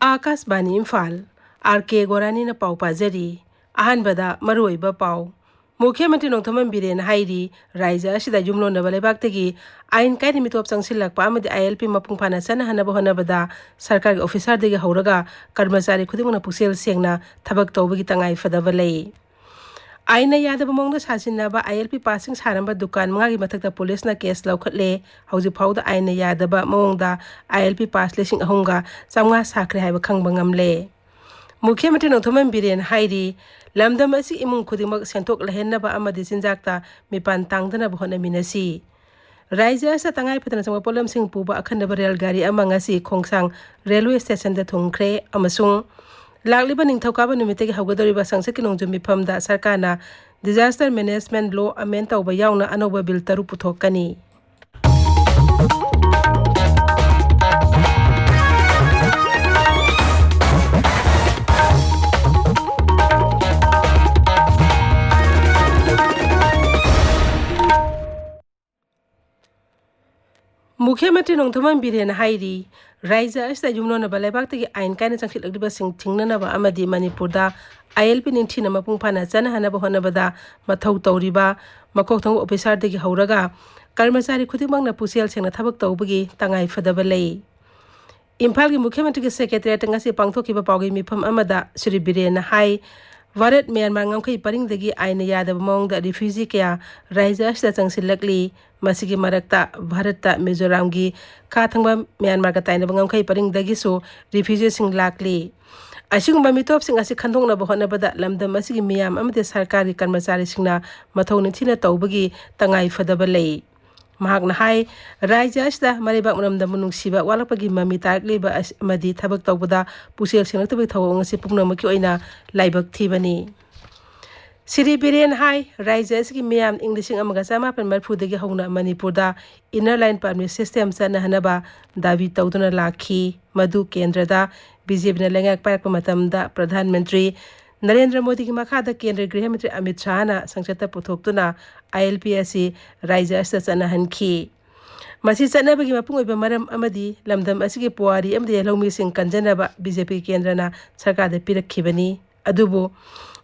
Akashvani Imphal, RK Gorani na pau pajari, ahanbada maruiba pau. Mukhyamantri Nongthaman Biren hairi, Raija asida yumlonaba lebaktagi, ain kaini mitop changsilakpa amadi ILP mapung phana sanahanaba honabada, sarkargi officerdagi hauraga, karmachari khudimangna puksel sengna thabak tawbagi tangai fadaba lei. Aina yadaba mongda sasinaba ILP passing saramba dukan mangagi mathakta police na case laukhatle, hauji phawda aina yadaba mongda ILP pass lesing ahunga, samga sakre haiba khangba ngamle. Mukhyamantri Nongthaman Biren hairi, lamdam asi imung khudimak sentok lahennaba amadi sinjakta mipan tangdanaba honaminasi. Raija asa tangai phatana sangma polam sing puba akhanaba rail gari ama ngasi khongsang railway station da thungkhre amasung Lagliba ningthokaba numitagi haugadoriba sangsaki nongjum mifamda sarkarna disaster management law amend tauba yauna anoba bill taru puthokani. Mukhyamantri Nongthaman Biren hairi, Raija asida yumlonaba lebaktagi ain kaina changsitlakliba sing thingnanaba amadi Manipurda ILP ningthina mapung phana chanahanaba honabada mathau tawriba makokthang officerdagi hauraga karmachari khudimangna pusel sengna thabak tawbagi tangai fadaba lei. Imphal gi Mukhyamantri secretariat ngasi pangthokiba pawgi mifam amada Shri Biren hai Varat Myanmar ngamkai paringdagi aina yadaba mongda refugee kya Raija asida changsilakli masigi marakta Bharata Mizoramgi khathangba Myanmar ka tainaba ngamkai paringdagi so refugee sing lakli asigumba mitop sing asi khandongna bahonabada lamdam asigi miyam amade sarkari karmachari singna mathau nithina tawbagi tangai fadaba lei. Mahakna hai Raija asida maribak manamda munungsiba walakpagi mami takleba amadi thabak tawbada pusel singlaktaba thawong asi pumnamaki oina laibak thibani. Shri Biren hai Raija asigi miyam Englishing amaga chamapan marfudagi hauna Manipurda inner line permit system chanahanaba dabi tawduna lakhi madu kendrada BJP na lengak parakpa matamda Pradhan Mantri Narendra Modi ki makhada Kendra Griha Mantri Amit Shah na sangchata puthoktuna ILP asi Raija asida chanahanki. Masi chanabagi mapung oiba maram amadi lamdam asigi puari amadi yalawmi sing kanjanaba BJP Kendra na sarkarda pirakhibani. Adubu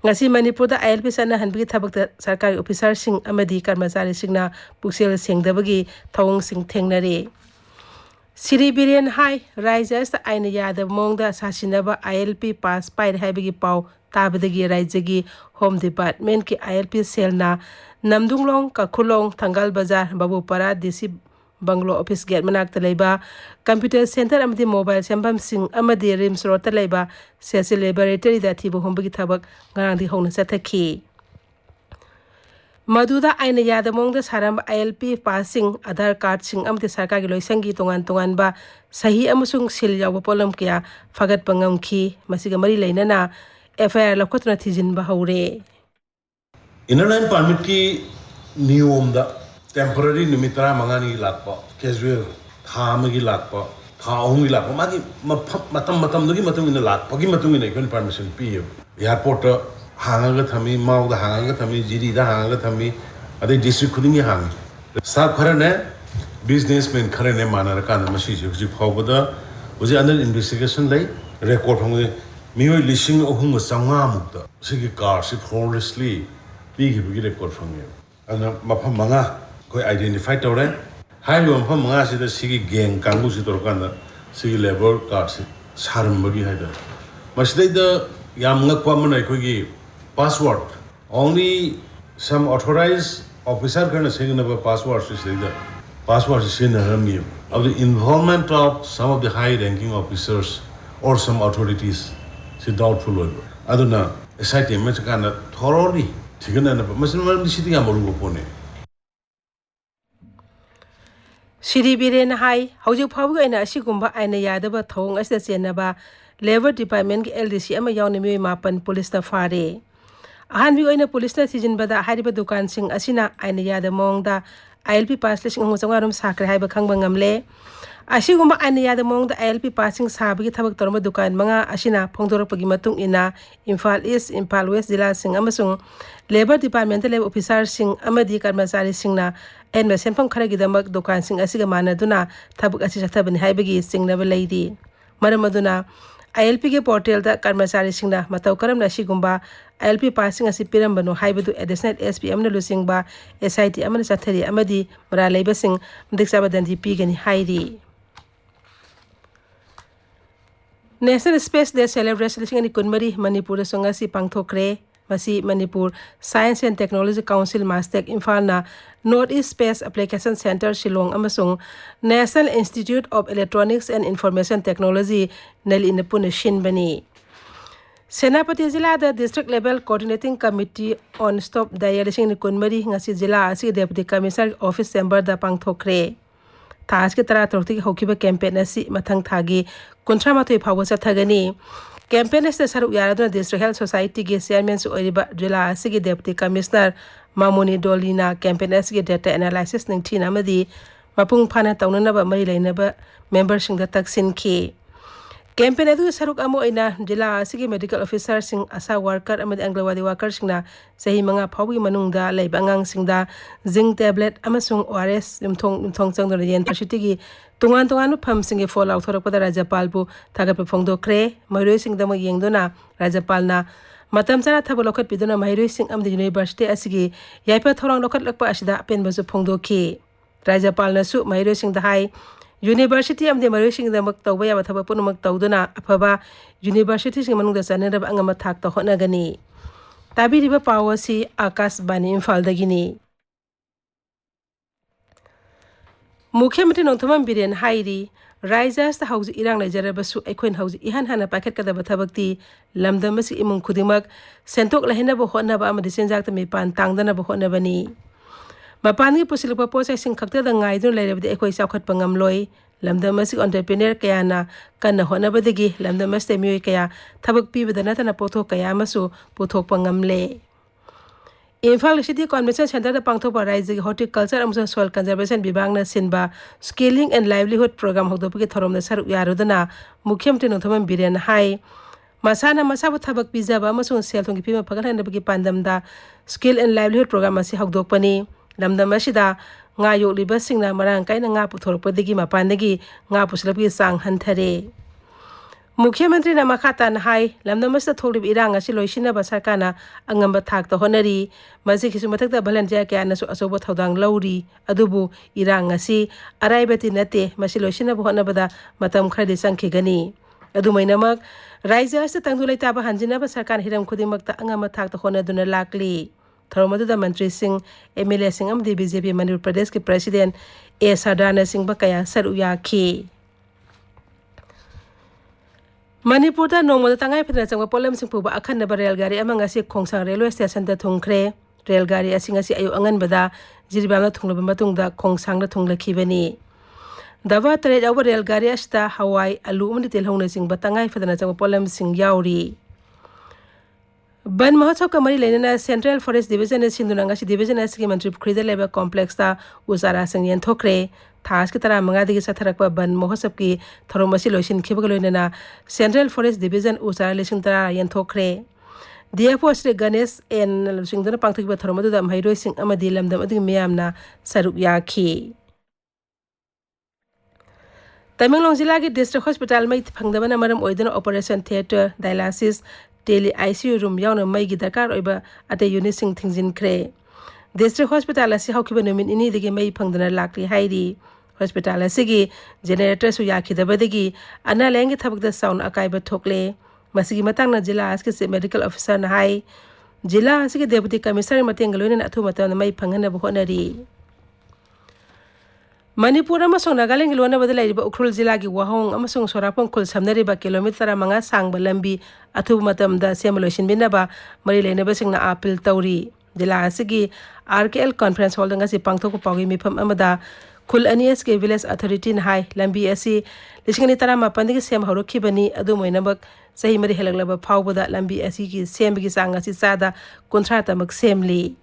ngasi Manipurda ILP chanahanbagi thabakta sarkari officer sing amadi karmachari singna puksel sengdabagi thawong sing thengnare. Shri Biren hai Raija asida aina yadaba mongda sasinaba ILP pass pair haibagi paw tabadagi Raijagi Home Department ki ILP cell na Namdunglong Kakhulong Thangal Bazar Babupara DC Banglo Office Gate manakta leiba Computer Center amadi mobile sembam sing amadi Rims Road ta leiba Cecil Laboratory da thibu hombagi thabak ngarangdi hongna chathaki. Maduda aina yada mongda saramba ILP passing Aadhaar card sing amadi sarkargi loisangi tongan ba sahi amusung sil yawa polam kya fagat pangamki masiga mari leinana FIR lakotna thijin bahaure. Inner line permit ki niyom da temporary nimitara mangani lakpa casual thamagi lakpa thaungi lakpa magi matam dogi matung ina lakpa gi matung ina ikon permission pi airport hangaga thami mau da hangaga thami jiri da hangaga thami ade district khudingi hang sab khara ne businessman khara ne manara kana masi ji phawbada uji under investigation lai record hong mioi lising ohung changa mukta sigi car si flawlessly bigi record from you ana mafam manga koi identify tawre hai mafam manga si da sigi gang kangu si torkanda sigi labor card si saram bagi haida masdai da yam ngakwa mana koi password only some authorized officer kana sigi na password si da password si na rami of the involvement of some of the high ranking officers or some authorities si doubtful over aduna SIT match kana thoroughly Shri Biren hai haujuk phawga ina asigumba aina yadaba thong asida chenaba Labor Department ki LDC ama yawni mi mapan police na fare ahanbi oina police na thijin bada hariba dukan sing asina aina yada mongda ILP pass lesing ngawrum sakre haiba khangba ngamle asigumba aina yada mongda ILP passing sabagi thabak torma dukan manga asina phongdorakpagi matung ina Imphal East Imphal West jila sing amasung Labor Department level officer sing amadi karmachari singna enma senpham kharagi damak dukan sing asiga manaduna thabak asi chathabani haibagi singnaba leidi maramaduna ILP के portal दा कर्मचारी सिंगना मतौ करमना सिगुम्बा ILP passing असि पिरम्बनो हाइबदु एडिशनल SP amna lusingbा SIT amna chathari amadi mara leibasing mdiksa badandi pigani hairi National Space Day celebration lising ani kunmari Manipur songasi pangthokre masi Manipur Science and Technology Council Mastek Imphal na Northeast Space Application Center Shillong amasung National Institute of Electronics and Information Technology nel inapuna shinbani Senapati Zilla the District Level Coordinating Committee on Stop Dialysis ni kunmari ngasi Zilla asi Deputy Commissioner Office Chamber da pangthokre Task tara torti hokiba campaign asi mathang thagi kuntra matoi phawa chathagani campaign as saru yaraduna District Health Society ge chairman su oiriba Jila asi ge Deputy Commissioner Mamuni Dolina campaign as ge data analysis ning thina amadi mapung phana taunana ba mari lainaba member sing da taksin ki campaign adu saruk amo ina Jila asi ge medical officer sing asa worker amadi anglawadi worker singna sahi manga phawi manungda leiba angang singda zinc tablet amasung ORS yumthong changdona university gi tungan pham singe fall out thorak pada rajapal bu thaga pe phongdo kre mairoi sing da mo yengdona rajapal na matam chana thabo lokhat pidona mairoi sing amdi university asigi yaipa thorang lokhat lakpa asida pen bazu phongdo ki rajapal na su mairoi sing da hai University amde mairoi sing da mak tawba ya thaba punumak tawdona afaba university sing manung da chanera ba angama thak ta hona gani tabiriba pawasi Akashvani Imphal dagini Mukhyamantri Nongthaman Biren hairi Raijas ta hauji irang laijarabsu aikhoin hauji ihan hana paket kadaba thabakti lamdam asi imung khudimak sentok lahena bo honna ba amadi senjak ta mipan tangdana bo honna bani Mapan gi pusilpa posai sing khakta da ngai dun lairabdi aikoi chawkhat pangam loi lamdam asi entrepreneur kaya na kana honna badagi lamdam aste mioi kaya thabak pi badana tana pothok kaya masu pothok pangam le Imphal City Convention Center da pangthokpa Raijya Horticulture among Soil Conservation Bibang na sinba Scaling and Livelihood Program hokdopki thorom na saru yarudana Mukhyamantri Nongthaman Biren hai masana masabu thabak pijaba amasung sel thongki pima phagalhanabagi pandamda Skill and Livelihood Program asi hokdokpani lamdam asida nga yokliba singna marang kaina nga puthorpadagi mapandagi nga puslapgi sang hanthare Mukhyamantri na makata na hai lamdam asta tholib irang asi loisina ba sarkana angamba thak ta honari masi kisu mathakta volunteer kya na su asobo thodang lauri adubu irang asi araibati nate masi loisina ba honabada matam khadi sangki gani adumainamak raija asta tangdulai taba hanjina ba sarkan hiram khudimakta angamba thak ta honaduna lakli Tharomadu da Mantri Singh MLA Singh amdi BJP Manipur Pradesh ke President A Sadana Singh bakaya saru yakhi Manipur da nongmoda tangai phina changba polam sing puba akhanna ba railgari amanga si khongsang railway station da thungkhre railgari asinga si ayu angan bada jiribamna thunglaba matungda khongsang da thunglakhi bani dawa tare dawa railgari asta hawai alu umni telhongna sing batangai phina changba polam sing yauri Ban Mahotsav ka mari lainana Central Forest Division sindunanga si division asigi mantri khurida leba complex ta usara sing yen thokre thas ki tara manga digi satharakpa ban Mahotsav ki tharomasi loisin khibaga loinana Central Forest Division usara lesing tara yen thokre Diapo Sri Ganesh en singdana pangthokba tharomadu da mairoi sing amadi lamdam adigi miyamna saruk yakhi Tamenglong Jilla ki District Hospital mai phangdabana maram oidana Operation Theater Dialysis Tele ICU room yauna mai gi dakar oiba ate unit sing thingjin kre District Hospital asi haukiba nomin ini digi mai phangdana lakli hairi Hospital asi gi generator su yakhi dabadagi ana lengi thabakda sound akaiba thokle masigi matangna Jilla aski se medical officer na hai Jilla asi gi deputy commissioner matengaloin athu matana mai phangana bo honari Manipur amasung Nagaland gilwana badala iriba Ukhrul Jilla gi Wahong amasung Sorapong khul samnariba kilometer manga sangba lambi athu matamda semaloisin binaba mari leinaba singna appeal tawri Jilla asigi RKL conference hall danga si pangthok pawgi mifam amada khul anias ke village authority na hai lambi asi lisingani tarama pandigi sem horokhi bani adu moinabak sahi mari helaglaba phawbada lambi asi gi sembigi sanga si sada kontrata mak semli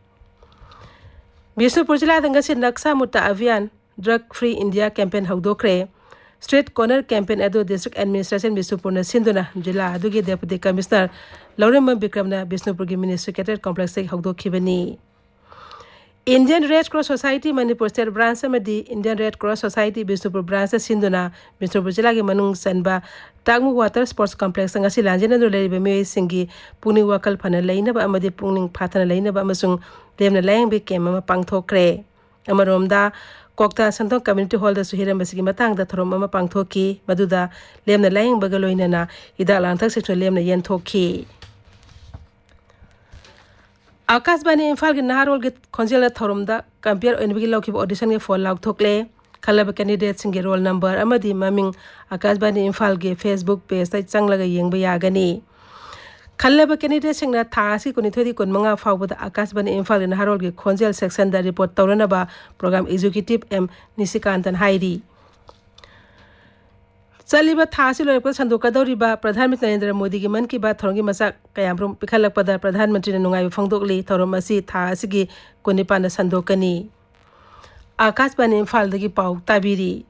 Bisnupur Jilla danga si naksa mutta avian Drug Free India campaign hawdokre Street Corner campaign ado District Administration Bisnupur na sinduna Jilla adugi Deputy Commissioner Lauremma Bikramna Bisnupur gi Ministry Secretariat Complex se hawdokhibani Indian Red Cross Society Manipur State Branch amadi Indian Red Cross Society Bisnupur Branch sinduna Bisnupur jila gi manung sanba Tagmu Water Sports Complex ngasi lanjena do leriba mi singi pungning wakal phana leina ba amadi pungning phathana leina ba amasung lemna layang be kema pangthokre amaromda Kokta Santong Community Hall da suhiram basigi matang da thorom ama pangthoki maduda lemna layang ba galoina na ida langthak section lemna yen thoki Akashvani Imphal ki naharol ki khonjela thorumda compare oinbigi lawki audition ke phone lauk thokle khalaba candidate singe roll number amadi maming Akashvani Imphal ge Facebook page ta changlaga yengba yagani khalaba candidate singna thasi kuni thodi kun manga fawbada Akashvani Imphal ki naharol ki khonjel section da report tawrana ba program executive M Nisikantan hairi Saliba thasi lo report sandoka doriba Pradhanmantri Narendra Modi ki man ki baat thorongi masak kayamrum pikhalakpada Pradhanmantri na nungai phangdokli thorom asi thasi gi kunipana sandokani Akashvani Imphal dagi pau tabiri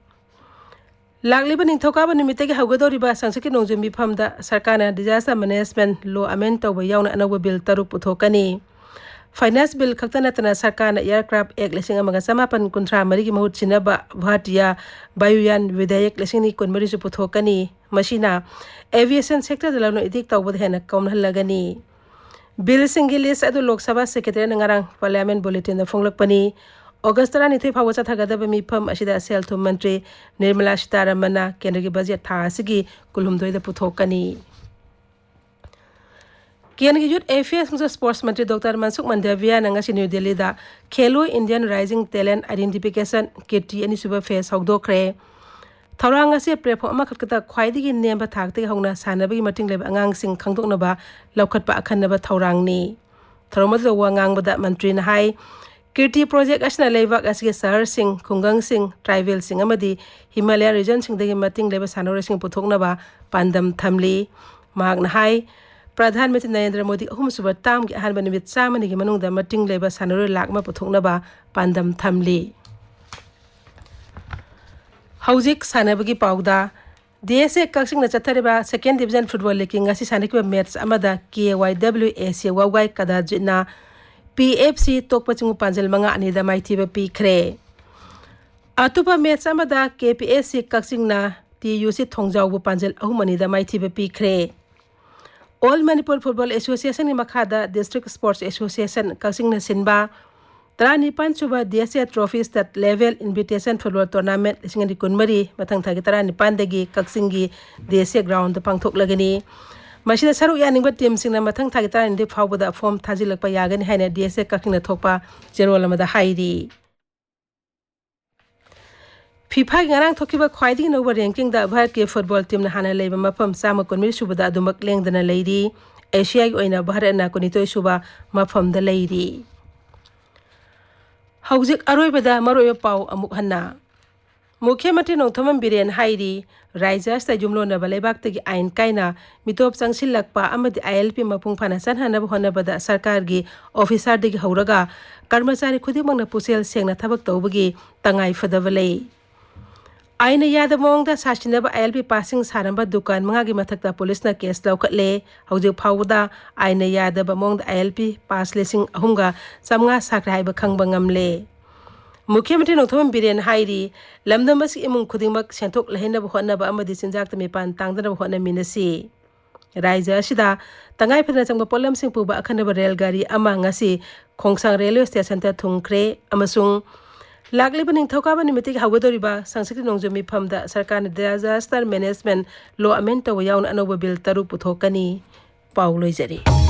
Lagliba ningthokaba nimite gi haugadoriba sangsaki nongjum mifamda sarkarna disaster management law amendment tawba yauna anawba bill taruk puthokani Finance bill khaktana tana sarkarna aircraft act lesing amaga samapan kuntra marigi mahut sinaba bhatia bayuyan vidayak lesing ni kunmari su puthokani machina aviation sector dalano idik tawbad hena kaumhalagani bill singilis adu lok sabha secretary ngarang parliament bulletin da fonglakpani August 23 phawa chathagadaba mifam asida sel thum mantri Nirmala Sitaramana kendra gi budget tha asigi kulhumdoi da puthokani Kian ki youth affairs and sports mantri Dr. Mansukh Mandavia nangasi New Delhi da Khelo Indian Rising Talent Identification KT ani suba face hawdokre Thawrang ase platform ama khatkata khwaidigi nemba thakte hongna sanabagi mating leba angang sing khangdoknaba laukhatpa akhanaba thawrang ni Tharomadu wangang bada mantri na hai Kirti project asna leibak asge sahar sing khungang sing tribal sing amadi Himalaya region sing dagi mating leba sanore sing puthoknaba pandam thamli mahak na hai Pradhanmantri Narendra Modi ahum suba tam gi ahanba nimit samani gi manungda mating leba sanore lakma puthoknaba pandam thamli Haujik sanabagi pawda DSA kaksing na chathariba second division football league ngasi sanakiba match amada KYWAC wawai kada jina PFC tokpachingu panjal manga anida maithiba pikre atupa match amada KPSC kaksing na TUC thongjawbu panjal ahum anida maithiba pikre All Manipur Football Association ni makhada District Sports Association kaksing na sinba Taranipan suba DSA Trophy State Level Invitation Football Tournament isingani kunmari mathang thagi taranipan dagi kaksingi DSA ground pangthok lagani masina saruk yaningba team singna mathang thagi tarani phawbada form thajilakpa yagani haina DSA kakingna thokpa zero lamada hairi FIFA ngarang thokiba khwaidi noba ranking da Bharat ke football team na hana leiba mafam sama kunmir subada adumak lengdana leiri Asia gi oina Bharat na kunitoi suba mafam da leiri Haujik aroibada maroyo pau amuk hanna Mukhyamantri Nongthaman Biren hairi Raija sta jumlo na balebak tagi ain kaina mitop sangsilakpa amadi ILP mapung phana sanhana honabada sarkar gi officer digi hauraga karmachari khudimang na pusel sengna thabak tawbagi tangai fadavalei Aina yada mongda sasinaba ILP passing saramba dukan mangagi mathakta police na case laukatle haujik phawda aina yada ba mongda ILP pass lesing ahunga samnga sakrai ba khangba ngamle Mukhyamantri Nongthaman Biren hairi lamdambasi imung khudingmak senthok lahina ba hotnaba amadi sinjak tami pan tangdana ba hotna minasi Raija sida tangai phana changba polam sing puba akhanaba rail gari ama ngasi khongsang railway station ta thungkre amasung Lagliba ningthokaba nimiti hawgadoriba sangsakti nongjumi phamda sarkarna disaster management law amendment tawa yaun anoba bill taru puthokani pauloi jari